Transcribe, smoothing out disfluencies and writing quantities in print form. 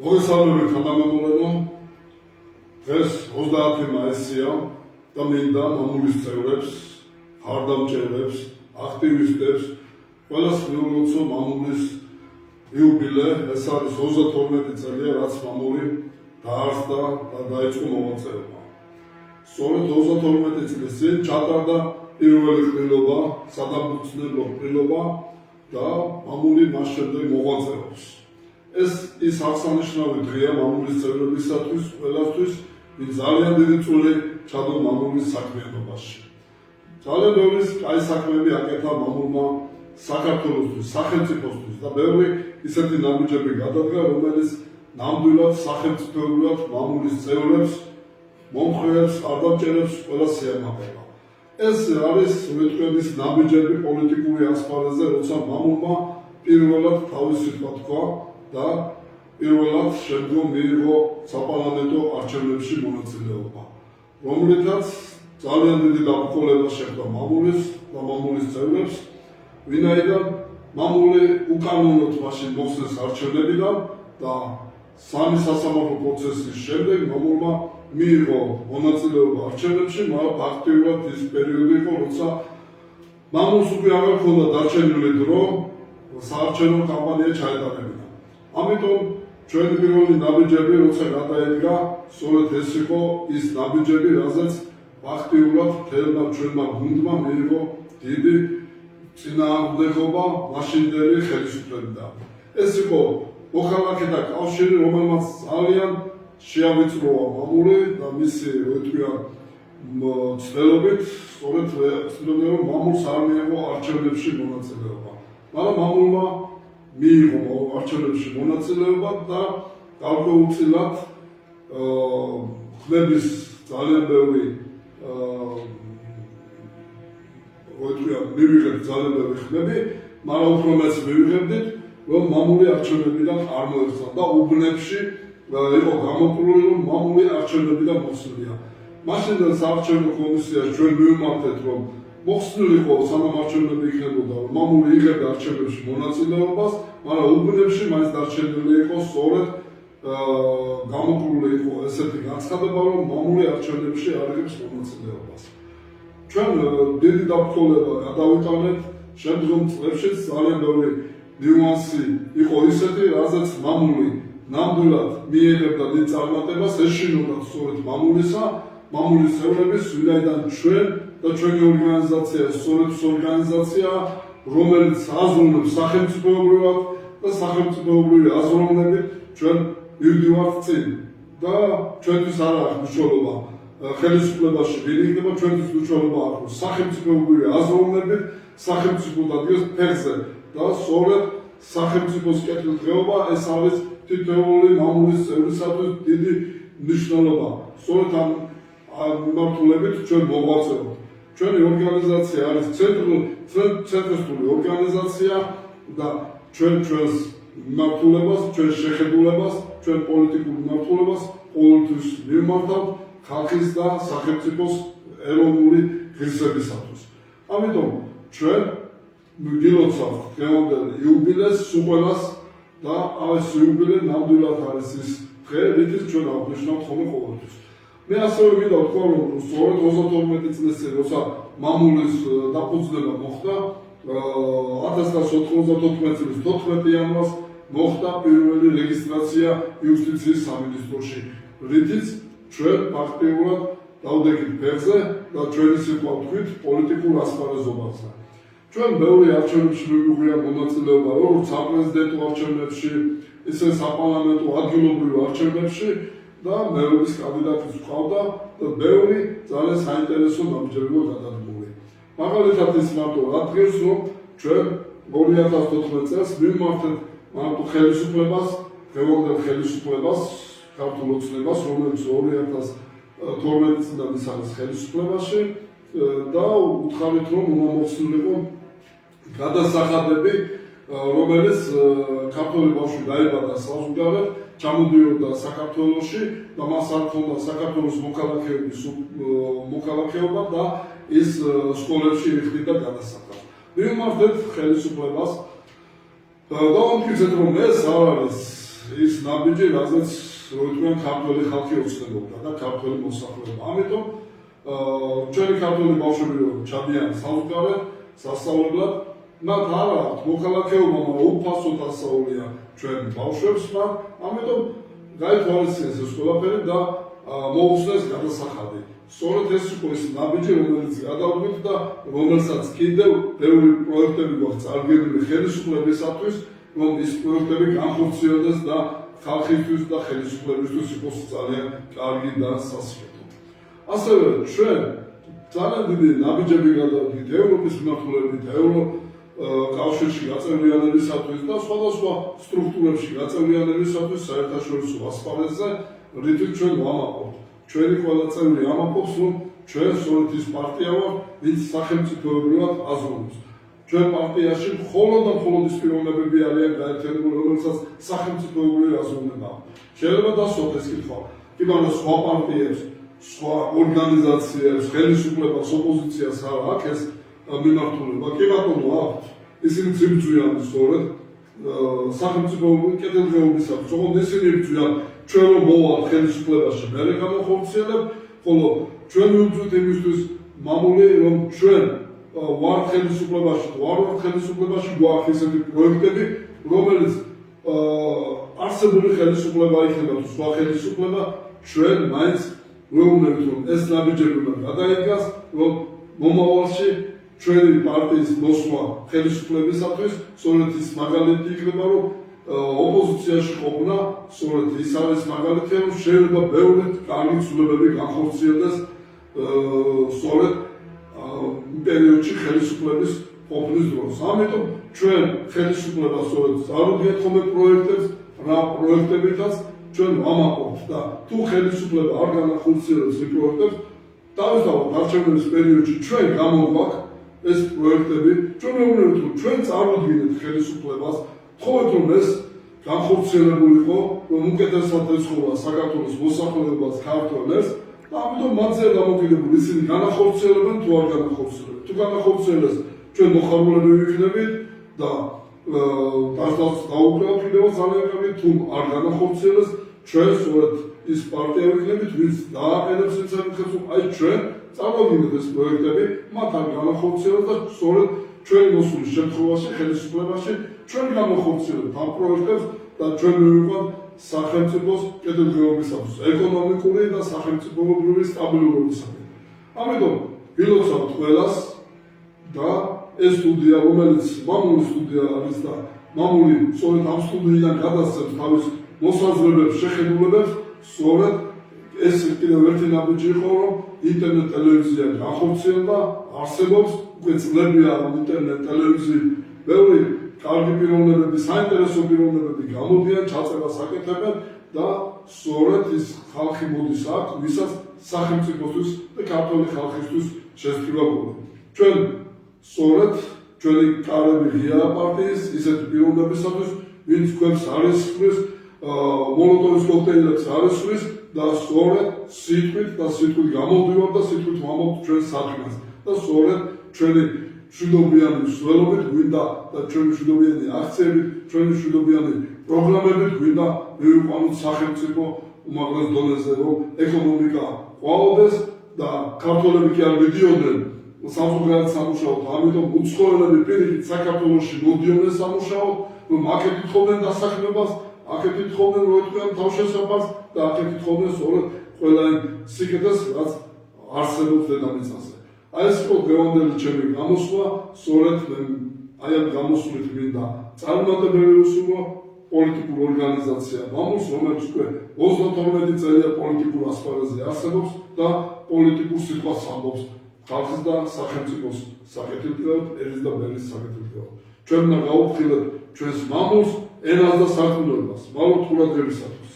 მოგესალმებით თანამემორებო, დღეს 30 მაისია და მინდა მამულის წევრებს, ხარდამჭერებს, აქტივისტებს, ყველას მიულოცო მამულის იუბილე, ეს არის 32 წელია, რაც მამული დაარსდა და დაიწყო მოღვაწეობა. სწორედ 32 წლის წინ ჩატარდა პირველი ყრილობა, სადამფუძნებლო ყრილობა და მამული მას შემდეგ მოღვაწეობს. ეს ის აღსანიშნავი დღეა მამულის წევრებისათვის, ყველასთვის, ვინც ძალიან დიდი წვლილი ჩადო მამულის საქმიანობაში. ძალიან ბევრი კაი საქმეები აკეთა მამულმა საქართველოსთვის, სახელმწიფოსთვის და ბევრი ისეთი ნაბიჯები გადადგა, რომელიც ნამდვილად სახელმწიფოებრივად მამულის წევრებს, მომხრეებს, ხარდამჭერებს ყველას შეემატება. ეს არის უთქმის ნაბიჯები პოლიტიკური ასპარეზზე, როცა მამულმა პირველად თავისი სიტყვა თქვა და პირველად შემდგომ მიიღო საპარლამენტო არჩევნებში მონაწილეობა, რომლითაც ძალიან დიდი დაბრკოლება შეხვდა მამულის და მამულის წევრებს, ვინაიდან მამული უკანონოდ მაშინ მოხსნეს არჩევნებიდან და სამი სასამართლო პროცესის შემდეგ მამულმა მიიღო მონაწილეობა არჩევნებში, მაგრამ აქტიურად ის პერიოდი იყო, როცა მამულს უკვე აღარ ჰქონდა დარჩენილი დრო საარჩევნო კამპანია ჩაეტარებინა. ამიტომ ჩვენი პირველი ნაბიჯები, როცა გადაედგა, სწორედ ეს იყო ის ნაბიჯები, რაზეც აქტიურად თელმა ჩვენმა გუნდმა მიიღო დიდი წინააღმდეგობა მაშინდელი ხელისუფლებიდან. ეს იყო მოქალაქეთა კავშირი, რომელმაც ძალიან შეავიწროა მამული და მისი ცდილობით, სწორედ ცდილობდა, რომ მამულს არ მიიღო არჩევნებში მონაწილეობა. მაგრამ მამულმა მიიღო არჩევნებში მონაწილეობა და გარკვეულწილად ხმების ძალიან ბევრი მივიღეთ ძალიან ბევრი ხმები, მაგრამ უფრო მეც მივიღებდით, რომ მამული არჩევნებიდან არ მოეხსნა და უბნებში იყო გამოკვლული, რომ მამული არჩევნებიდან მოხსნილია. მაშინდელ საარჩევნო კომისიაში ჩვენ მივმართეთ, რომ მოხსნილიყო სანამ არჩევნები იქნებოდა, რომ მამული იღებდა არჩევნებში მონაწილეობას, მაგრამ უბნებში მაინც დარჩენილი იყო სწორედ გამოკვლული იყო ესეთი განცხადება, რომ მამული არჩევნებში არ იღებს მონაწილეობას. ჩვენ დიდი დაბრკოლება გადავიტანეთ, შემდგომ წლებშიც ძალიან ბევრი ნიუანსი იყო ისეთი, რაზეც მამული ნამდვილად მიიღებდა დიდ წარმატებას, ეშინოდა სწორედ მამულისა, მამულის წევრების, ვინაიდან ჩვენ და ჩვენი ორგანიზაცია სწორედ ის ორგანიზაციაა, რომელიც აზროვნებს სახელმწიფოებრივად და სახელმწიფოებრივი აზროვნებით ჩვენ მივდივართ წინ და ჩვენთვის არ აქვს მნიშვნელობა ხელისუფლებაში ვინ იქნება, ჩვენთვის მნიშვნელობა აქვს სახელმწიფოებრივი აზროვნებით, სახელმწიფო დადგეს ფეხზე და სწორედ სახელმწიფოს კეთილდღეობა ეს არის თითოეული მამულის წევრისათვის დიდი მნიშვნელობა. სწორედ ამ მიმართულებით ჩვენ მოღვაწეობთ. ჩვენი ორგანიზაცია არის ცენტრისტული ორგანიზაცია და ჩვენს მიმართულებას, ჩვენ შეხედულებას, ჩვენ პოლიტიკურ მიმართულებას ყოველთვის მივმართავთ ხალხის და სახელმწიფოს ეროვნული ღირსებისათვის. ამიტომ ჩვენ გილოცავთ დღევანდელ იუბილეს სულ ყველას და ეს იუბილე ნამდვილად არის ის დღე, რითიც ჩვენ აღვნიშნავთ ხოლმე ყოველთვის. მე ასევე მინდა ვთქვა, რომ სწორედ 32 წლის წინ, როცა მამულის დაფუძნება მოხდა, 1994 წლის 14 იანვარს მოხდა პირველი რეგისტრაცია იუსტიციის სამინისტროში, რითიც ჩვენ აქტიურად დავდექით ფეხზე და ჩვენი სიტყვა ვთქვით პოლიტიკურ ასპარეზობაზე. ჩვენ ბევრი არჩევნებში მივიღია მონაწილეობა, როგორც საპრეზიდენტო არჩევნებში, ისე საპარლამენტო ადგილობრივ არჩევნებში და მერობის კანდიდატიც ვყავდა და ბევრი ძალიან საინტერესო ნაბიჯები გადადგმული. მაგალითად ის მარტო რადგეს, რომ ჩვენ 2014 წელს მივმართეთ მარტო ხელისუფლებას, დღევანდელ ხელისუფლებას, ქართულ ოცნებას, რომელიც 2012 წლიდან ის არის ხელისუფლებაში და უთხარით, რომ უნდა მოხსნილიყო გადასახადები, რომელიც ქართველი ბავშვი დაიბადა საზღვარგარეთ, ჩამოდიოდა საქართველოში და მას არ ჰქონდა საქართველოს მოქალაქეობა და ის სკოლებში იხდიდა გადასახადს. მივმართეთ ხელისუფლებას და ვამტკიცეთ, რომ ეს არ არის ის ნაბიჯი, რაზეც როიტყვიან ქართველი ხალხი ოცნებობდა და ქართველი მოსახლეობა. ამიტომ ჩვენი ქართველი ბავშვები რომ ჩადიან საზღვარგარეთ, სასწავლებლად, მათ არ აქვთ მოქალაქეობა, მაგრამ უფასოდ ასწავლიან ჩვენ ბავშვებს, ამიტომ გაითვალისწინეს ეს ყველაფერი და მოუხსნეს გადასახადი. სწორედ ეს იყო ის ნაბიჯი, რომელიც გადავდგით და რომელსაც კიდევ ბევრი პროექტები გვაქვს წარდგენილი ხელისუფლებისათვის, რომ ის პროექტები განხორციელდეს და ხალხისთვის და ხელისუფლებისთვის იყოს ძალიან კარგი და სასიეთო. ასევე ჩვენ ძალიან დიდი ნაბიჯები გადავდგით ევროპის მიმართულებით, კავშირში გაწევრიანებისათვის და სხვადასხვა სტრუქტურებში გაწევრიანებისათვის საერთაშორისო ასპარეზზე, რითიც ჩვენ ვამაყობთ. ჩვენი ყველა წევრი ამაყობს, რომ ჩვენ სწორედ ის პარტია ვართ, ვინც სახელმწიფოებრივად აზროვნებს. ჩვენ პარტიაში მხოლოდ და მხოლოდ ის პიროვნებები არიან გაერთიანებული, რომელსაც სახელმწიფოებრივი აზროვნება აქვს. შეიძლება დასვათ ეს კითხვა, კი მაგრამ სხვა პარტიებს, სხვა ორგანიზაციებს, ხელისუფლებას, ოპოზიციას არ აქვს ეს მიმართულება. კი ბატონო, აქვთ. ისინი ძიბძვიან სწორედ სახელმწიფოებრივი კეთილდღეობისათვის, თუმცა ისინი იბრძვიან ჩვენ რომ მოვალ ხელისუფლებაში მერე გამოხორციელებ, ხოლო ჩვენ ვიბრძვით იმისთვის მამული, რომ ჩვენ ვართ ხელისუფლებაში, ვარ ხელისუფლებაში, გვაქვს ისეთი პროექტები, რომელიც არსებული ხელისუფლება იქნება თუ სხვა ხელისუფლება, ჩვენ მაინც ვეუბნებით, რომ ეს ნაბიჯები უნდა გადაიდგას, რომ მომავალში ჩვენი პარტიის მოსვლა ხელისუფლებისათვის, სწორედ ის მაგალითი იქნება, რომ ოპოზიციაში ყოფნა, სწორედ ის არის მაგალითი, რომ შეიძლება ბევრი კარგი ცვლილებები განხორციელდეს სწორედ პერიოდში ხელისუფლების ყოფნის დროს. ამიტომ ჩვენ ხელისუფლება სწორედ წარუდგენთ ხოლმე პროექტებს, რა პროექტებითაც ჩვენ ვამაყობთ და თუ ხელისუფლება არ განახორციელებს ეს პროექტებს, დავისწავლოთ არჩევნების პერიოდში ჩვენ გამოგვაქვს ეს პროექტები, ჩვენ ვეუბნებით, რომ ჩვენ წარუდგინეთ ხელისუფლებას, თხოვეთ რომ ეს განხორციელებულიყო, რომ უკეთესად ეცხოვა საქართველოს მოსახლეობას, ქართველებს და ამიტომ მათზე დამოკიდებული ისინი განახორციელებენ თუ არ განახორციელებენ. თუ განახორციელებს, ჩვენ მოხარულები ვიქნებით და დაუბრალდ კიდევ ძალიან კარგი, თუ არ განახორციელებს, ჩვენ სწორედ ის პარტია ვიქნებით, ვინც დააყენებს იმ საკითხებს, რომ აი ჩვენ წავაგინოთ ეს პროექტები, მათ არ განახორციელებს და სწორედ ჩვენი მოსვლის შემთხვევაში ხელისუფლებაში ჩვენ განახორციელებთ ამ პროექტებს და ჩვენ მივიყვანთ სახელმწიფოს კეთილდღეობისათვის, ეკონომიკური და სახელმწიფოებრივი სტაბილურობისათვის. ამიტომ ვილოცავთ ყველას და ეს სტუდია, რომელიც მამული სტუდია არის და მამული სწორედ ამ სტუდიიდან გადასცემს თავის მოსაზრებებს, შეხედულებებს, სწორედ ეს კიდევ ერთი ნაბიჯი იყო, რომ ინტერნეტ ტელევიზია განხორციელდა, არსებობს, უკვე წლებია ინტერნეტ ტელევიზიის ბევრი კარგი პიროვნებები, საინტერესო პიროვნებები გამოდიან, ჩაწერას აკეთებენ და სწორედ ის ხალხი მოდის აქ, ვისაც სახელმწიფოსთვის და ქართული ხალხისთვის შესწავლობენ. ჩვენ სწორედ ჩვენი კარები ღია პარტიის ისეთი პიროვნებისათვის, ვინც ქვებს არ ისხვის, მოლოტოვის კოქტეილებს არ ისხვის და სწორედ სიტყვით გამოდივარ და სიტყვით ვამბობთ ჩვენ საქმეს და სწორედ ჩვენი მშვიდობიანი მსვლელობით გვინდა და ჩვენი მშვიდობიანი აქციებით, ჩვენი მშვიდობიანი პროგრამებით გვინდა მივიყვანოთ სახელმწიფო უმაღლეს დონეზე, რომ ეკონომიკა ყვაოდეს და ქართველები კი არ მიდიოდნენ სამსუქრად სამუშაოდ, ამიტომ უცხოელები პირიქით საქართველოში მოდიოდნენ სამუშაოდ, რომ აქეთ ითხოვდნენ დასაქმებას, აქეთ ითხოვდნენ როიტყვიან თავშესაფარს და აქეთ ითხოვდნენ სწორედ ყველა იმ სიკეთეს, რაც არსებობს დედამიწაზე. აი ეს იყო დღევანდელი ჩემი გამოსვლა, სწორედ აი ამ გამოსვლით მინდა წარმატებელი უსურვო პოლიტიკურ ორგანიზაცია მამულს, რომელიც უკვე 32 წელია პოლიტიკურ ასპარეზზე არსებობს და პოლიტიკურ სიტყვას ამბობს ხალხის და სახელმწიფოს საკეთილდღეოდ, ერის და ბერის საკეთილდღეოდ. ჩვენ უნდა გავუფრთხილოთ ჩვენს მამულს, ენას და საქმიანობას, მალო ყურადღებისათვის.